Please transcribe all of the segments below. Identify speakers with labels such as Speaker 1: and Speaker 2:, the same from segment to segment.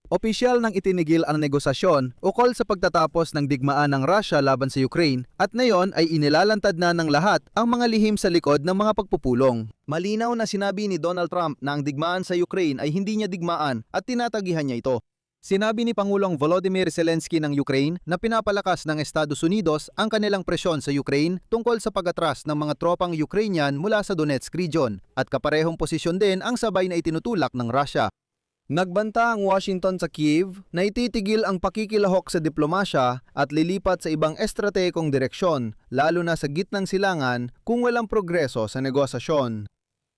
Speaker 1: Opisyal nang itinigil ang negosasyon ukol sa pagtatapos ng digmaan ng Russia laban sa Ukraine at ngayon ay inilalantad na ng lahat ang mga lihim sa likod ng mga pagpupulong. Malinaw na sinabi ni Donald Trump na ang digmaan sa Ukraine ay hindi niya digmaan at tinatagihan niya ito. Sinabi ni Pangulong Volodymyr Zelensky ng Ukraine na pinapalakas ng Estados Unidos ang kanilang presyon sa Ukraine tungkol sa pag-atras ng mga tropang Ukrainian mula sa Donetsk region at kaparehong posisyon din ang sabay na itinutulak ng Russia. Nagbanta ang Washington sa Kyiv na ititigil ang pakikilahok sa diplomasya at lilipat sa ibang estratehikong direksyon, lalo na sa gitnang silangan kung walang progreso sa negosasyon.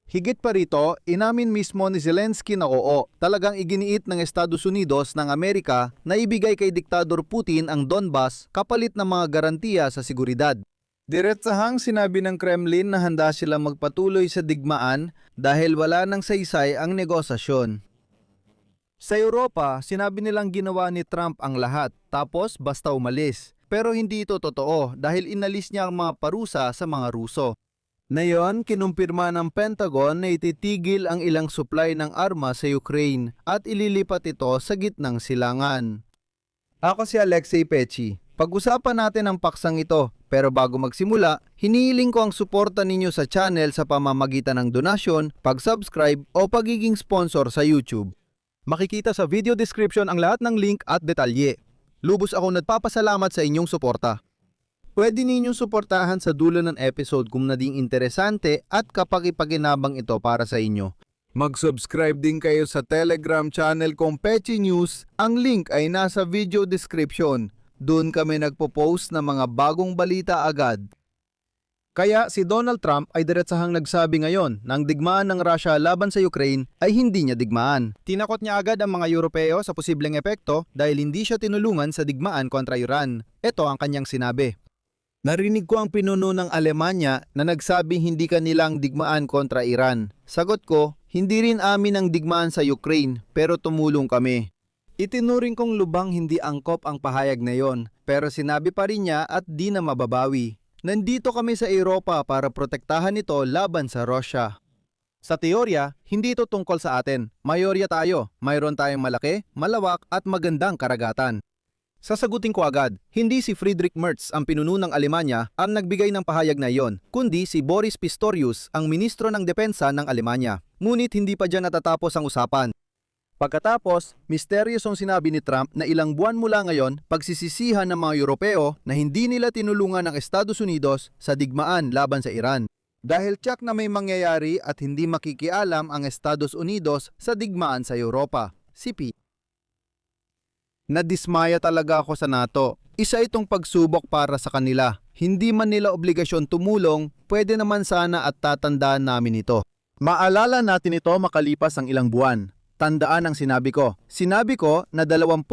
Speaker 1: Higit pa rito, inamin mismo ni Zelensky na oo, talagang iginiit ng Estados Unidos ng Amerika na ibigay kay Diktador Putin ang Donbas kapalit ng mga garantiya sa seguridad. Diretsahang sinabi ng Kremlin na handa sila magpatuloy sa digmaan dahil wala nang saysay ang negosasyon. Sa Europa, sinabi nilang ginawa ni Trump ang lahat, tapos basta umalis. Pero hindi ito totoo dahil inalis niya ang mga parusa sa mga Ruso. Ngayon, kinumpirma ng Pentagon na ititigil ang ilang supply ng armas sa Ukraine at ililipat ito sa gitnang silangan. Ako si Alexei Pechi. Pag-usapan natin ang paksang ito, pero bago magsimula, hinihiling ko ang suporta ninyo sa channel sa pamamagitan ng donasyon, pag-subscribe o pagiging sponsor sa YouTube. Makikita sa video description ang lahat ng link at detalye. Lubos ako nagpapasalamat sa inyong suporta. Pwede ninyong suportahan sa dulo ng episode kung naging interesante at kapag-ipaginabang ito para sa inyo. Mag-subscribe din kayo sa Telegram channel kong Pechi News. Ang link ay nasa video description. Doon kami nagpo-post ng mga bagong balita agad. Kaya si Donald Trump ay diretsahang nagsabi ngayon na ang digmaan ng Russia laban sa Ukraine ay hindi niya digmaan. Tinakot niya agad ang mga Europeo sa posibleng epekto dahil hindi siya tinulungan sa digmaan kontra Iran. Ito ang kanyang sinabi. Narinig ko ang pinuno ng Alemanya na nagsabing hindi kanilang digmaan kontra Iran. Sagot ko, hindi rin amin ang digmaan sa Ukraine pero tumulong kami. Itinuring kong lubang hindi angkop ang pahayag na yon pero sinabi pa rin niya at di na mababawi. Nandito kami sa Europa para protektahan ito laban sa Russia. Sa teorya, hindi ito tungkol sa atin. Mayorya tayo, mayroon tayong malaki, malawak at magandang karagatan. Sasagutin ko agad, hindi si Friedrich Merz ang pinuno ng Alemanya ang nagbigay ng pahayag na iyon, kundi si Boris Pistorius, ang ministro ng depensa ng Alemanya. Ngunit hindi pa dyan natatapos ang usapan. Pagkatapos, misteryosong sinabi ni Trump na ilang buwan mula ngayon pagsisisihan ng mga Europeo na hindi nila tinulungan ng Estados Unidos sa digmaan laban sa Iran. Dahil tiyak na may mangyayari at hindi makikialam ang Estados Unidos sa digmaan sa Europa. CP. Nadismaya talaga ako sa NATO. Isa itong pagsubok para sa kanila. Hindi man nila obligasyon tumulong, pwede naman sana at tatandaan namin ito. Maalala natin ito makalipas ang ilang buwan. Tandaan ang sinabi ko. Sinabi ko na 25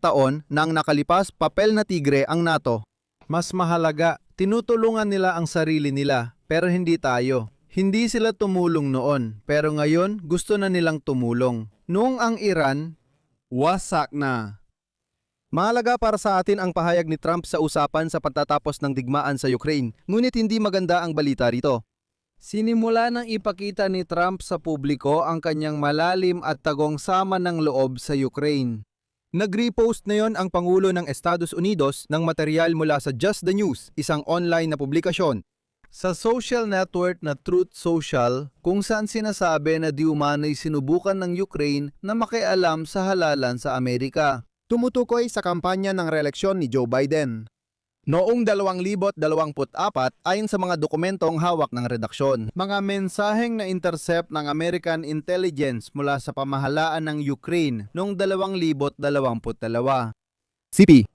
Speaker 1: taon nang nakalipas papel na tigre ang NATO. Mas mahalaga, tinutulungan nila ang sarili nila, pero hindi tayo. Hindi sila tumulong noon, pero ngayon gusto na nilang tumulong. Noong ang Iran, wasak na. Mahalaga para sa atin ang pahayag ni Trump sa usapan sa pagtatapos ng digmaan sa Ukraine, ngunit hindi maganda ang balita rito. Sinimula nang ipakita ni Trump sa publiko ang kanyang malalim at tagong sama ng loob sa Ukraine. Nag-repost na yon ang Pangulo ng Estados Unidos ng material mula sa Just the News, isang online na publikasyon. Sa social network na Truth Social, kung saan sinasabi na di umano'y sinubukan ng Ukraine na makialam sa halalan sa Amerika. Tumutukoy sa kampanya ng reeleksyon ni Joe Biden. Noong 2024, ayon sa mga dokumentong hawak ng redaksyon, mga mensaheng na-intercept ng American Intelligence mula sa pamahalaan ng Ukraine noong 2022. CP.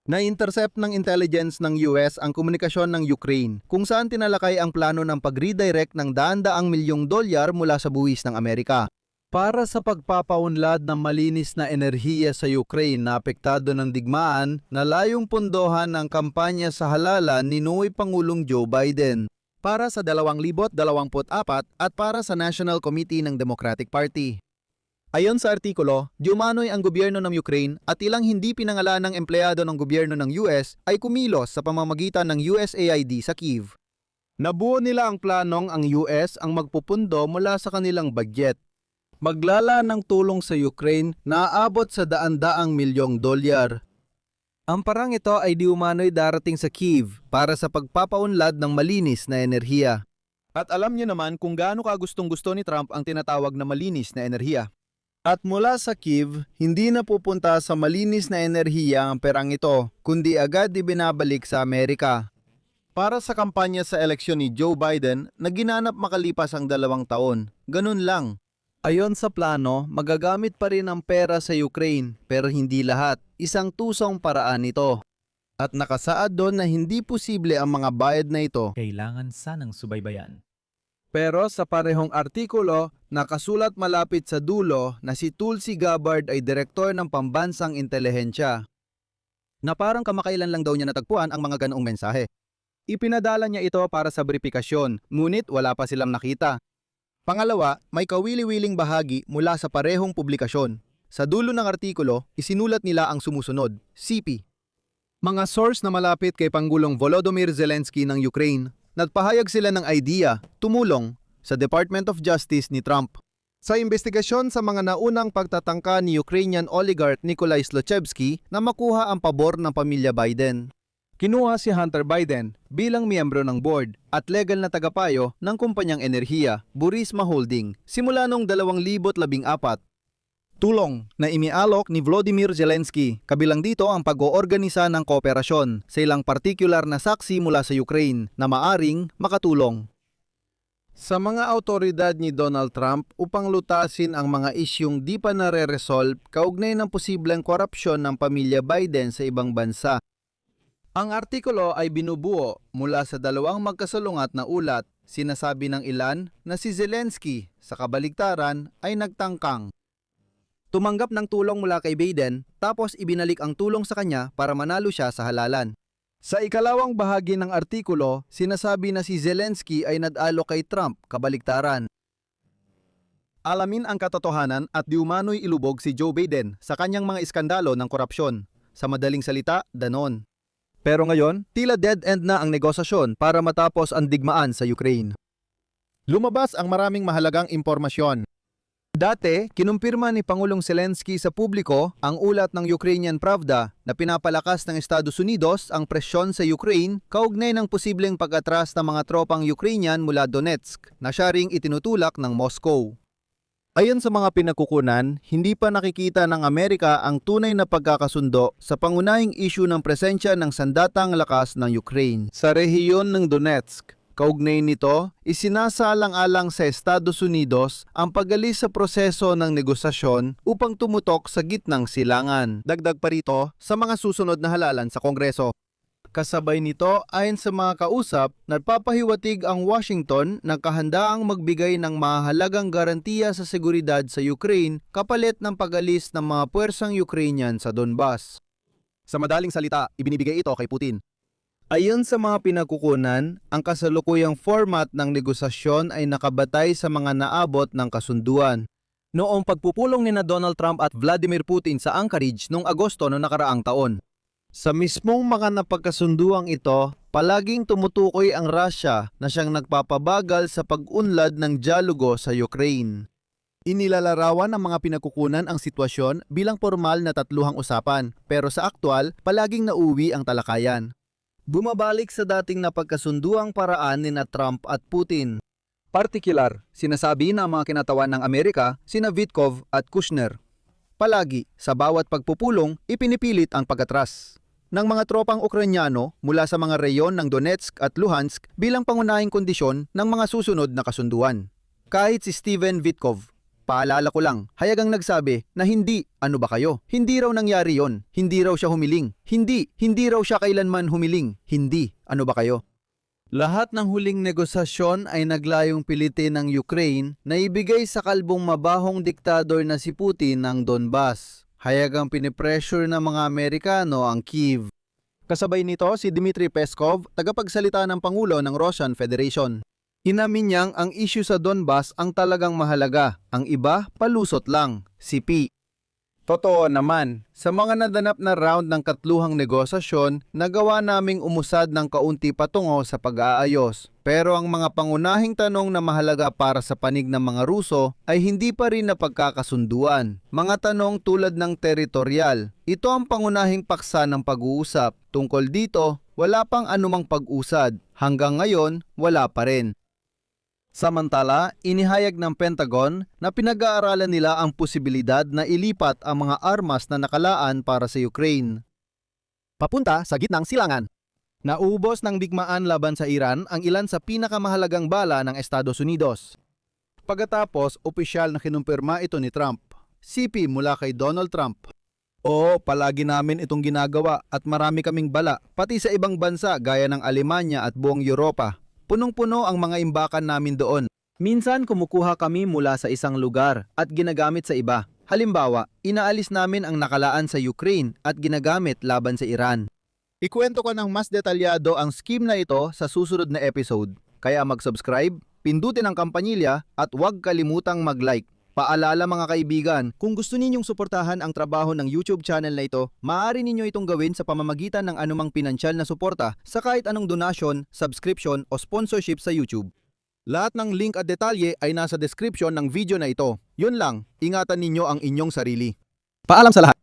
Speaker 1: Na-intercept ng intelligence ng US ang komunikasyon ng Ukraine kung saan tinalakay ang plano ng pag-redirect ng daan-daang milyong dolyar mula sa buwis ng Amerika para sa pagpapaunlad ng malinis na enerhiya sa Ukraine na apektado ng digmaan na layong pundohan ng kampanya sa halalan ni noong Pangulong Joe Biden para sa 2024 at para sa National Committee ng Democratic Party. Ayon sa artikulo, diumano'y ang gobyerno ng Ukraine at ilang hindi pinangalanang empleyado ng gobyerno ng US ay kumilos sa pamamagitan ng USAID sa Kyiv. Nabuo nila ang planong ang US ang magpupundo mula sa kanilang budget. maglala ng tulong sa Ukraine na aabot sa daan-daang milyong dolyar. Ang parang ito ay di umano'y darating sa Kyiv para sa pagpapaunlad ng malinis na enerhiya. At alam niyo naman kung gaano kagustong-gusto ni Trump ang tinatawag na malinis na enerhiya. At mula sa Kyiv, hindi na pupunta sa malinis na enerhiya ang perang ito, kundi agad ibinabalik sa Amerika. Para sa kampanya sa eleksyon ni Joe Biden na ginanap makalipas ang 2 taon, ganun lang. Ayon sa plano, magagamit pa rin ang pera sa Ukraine, pero hindi lahat. Isang tusong paraan ito. At nakasaad doon na hindi posible ang mga bayad na ito.
Speaker 2: Kailangan sanang subaybayan.
Speaker 1: Pero sa parehong artikulo, nakasulat malapit sa dulo na si Tulsi Gabbard ay direktor ng Pambansang Intelihensya. Na parang kamakailan lang daw niya natagpuan ang mga ganoong mensahe. Ipinadala niya ito para sa beripikasyon, ngunit wala pa silang nakita. Pangalawa, may kawili-wiling bahagi mula sa parehong publikasyon. Sa dulo ng artikulo, isinulat nila ang sumusunod, CP. Mga source na malapit kay Pangulong Volodymyr Zelensky ng Ukraine, nagpahayag sila ng idea, tumulong, sa Department of Justice ni Trump. Sa investigasyon sa mga naunang pagtatangka ni Ukrainian oligarch Nikolai Zlochevsky na makuha ang pabor ng pamilya Biden. Kinuha si Hunter Biden bilang miyembro ng board at legal na tagapayo ng kumpanyang enerhiya, Burisma Holding, simula noong 2014. Tulong na imialok ni Volodymyr Zelensky, kabilang dito ang pag-oorganisa ng kooperasyon sa ilang partikular na saksi mula sa Ukraine na maaring makatulong sa mga autoridad ni Donald Trump upang lutasin ang mga isyung di pa nare-resolve kaugnay ng posibleng korupsyon ng pamilya Biden sa ibang bansa. Ang artikulo ay binubuo mula sa 2 magkasalungat na ulat. Sinasabi ng ilan na si Zelensky sa kabaligtaran ay nagtangkang tumanggap ng tulong mula kay Biden tapos ibinalik ang tulong sa kanya para manalo siya sa halalan. Sa ikalawang bahagi ng artikulo, sinasabi na si Zelensky ay nag-alok kay Trump kabaligtaran. Alamin ang katotohanan at di umano'y ilubog si Joe Biden sa kanyang mga iskandalo ng korupsyon. Sa madaling salita, danon. Pero ngayon, tila dead end na ang negosasyon para matapos ang digmaan sa Ukraine. Lumabas ang maraming mahalagang impormasyon. Dati, kinumpirma ni Pangulong Zelensky sa publiko ang ulat ng Ukrainian Pravda na pinapalakas ng Estados Unidos ang presyon sa Ukraine kaugnay ng posibleng pag-atras ng mga tropang Ukrainian mula Donetsk na siya ring itinutulak ng Moscow. Ayon sa mga pinagkukunan, hindi pa nakikita ng Amerika ang tunay na pagkakasundo sa pangunahing issue ng presensya ng sandatang lakas ng Ukraine sa rehiyon ng Donetsk. Kaugnay nito, isinasalang-alang sa Estados Unidos ang pagalis sa proseso ng negosasyon upang tumutok sa gitnang silangan. Dagdag pa rito sa mga susunod na halalan sa Kongreso. Kasabay nito, ayon sa mga kausap, nagpapahiwatig ang Washington na kahandaang magbigay ng mahalagang garantiya sa seguridad sa Ukraine kapalit ng pag-alis ng mga puwersang Ukrainian sa Donbas. Sa madaling salita, ibinibigay ito kay Putin. Ayon sa mga pinagkukunan, ang kasalukuyang format ng negosasyon ay nakabatay sa mga naabot ng kasunduan. Noong pagpupulong ni Donald Trump at Vladimir Putin sa Anchorage noong Agosto noong nakaraang taon. Sa mismong mga napagkasunduang ito, palaging tumutukoy ang Russia na siyang nagpapabagal sa pag-unlad ng dialogo sa Ukraine. Inilalarawan ng mga pinagkukunan ang sitwasyon bilang formal na tatluhang usapan, pero sa aktwal, palaging nauwi ang talakayan. Bumabalik sa dating napagkasunduang paraan ni Trump at Putin. Partikular, sinasabi ng mga kinatawan ng Amerika, sina Vitkov at Kushner. Palagi, sa bawat pagpupulong, ipinipilit ang pag-atras ng mga tropang Ukrainyano mula sa mga reyon ng Donetsk at Luhansk bilang pangunahing kondisyon ng mga susunod na kasunduan. Kahit si Steven Vitkov, paalala ko lang, hayagang nagsabi na hindi, ano ba kayo? Hindi raw nangyari yon, hindi raw siya humiling, hindi raw siya kailanman humiling, hindi, ano ba kayo? Lahat ng huling negosasyon ay naglayong pilitin ng Ukraine na ibigay sa kalbong mabahong diktador na si Putin ng Donbas. Hayagang pinipressure ng mga Amerikano ang Kyiv. Kasabay nito si Dmitry Peskov, tagapagsalita ng Pangulo ng Russian Federation. Inamin niyang ang issue sa Donbas ang talagang mahalaga, ang iba palusot lang, CP. Totoo naman, sa mga nadanap na round ng katluhang negosasyon, nagawa naming umusad ng kaunti patungo sa pag-aayos. Pero ang mga pangunahing tanong na mahalaga para sa panig ng mga Ruso ay hindi pa rin napagkakasunduan. Mga tanong tulad ng teritorial. Ito ang pangunahing paksa ng pag-uusap. Tungkol dito, wala pang anumang pag-usad. Hanggang ngayon, wala pa rin. Samantala, inihayag ng Pentagon na pinag-aaralan nila ang posibilidad na ilipat ang mga armas na nakalaan para sa Ukraine. Papunta sa gitnang silangan. Naubos ng digmaan laban sa Iran ang ilan sa pinakamahalagang bala ng Estados Unidos. Pagkatapos, opisyal na kinumpirma ito ni Trump. CP mula kay Donald Trump. Oo, palagi namin itong ginagawa at marami kaming bala, pati sa ibang bansa gaya ng Alemanya at buong Europa. Punong-puno ang mga imbakan namin doon. Minsan kumukuha kami mula sa isang lugar at ginagamit sa iba. Halimbawa, inaalis namin ang nakalaan sa Ukraine at ginagamit laban sa Iran. Ikwento ko ng mas detalyado ang scheme na ito sa susunod na episode. Kaya mag-subscribe, pindutin ang kampanilya at huwag kalimutang mag-like. Paalala mga kaibigan, kung gusto ninyong suportahan ang trabaho ng YouTube channel na ito, maaari ninyo itong gawin sa pamamagitan ng anumang pinansyal na suporta sa kahit anong donasyon, subscription o sponsorship sa YouTube. Lahat ng link at detalye ay nasa description ng video na ito. Yun lang, ingatan ninyo ang inyong sarili. Paalam sa lahat!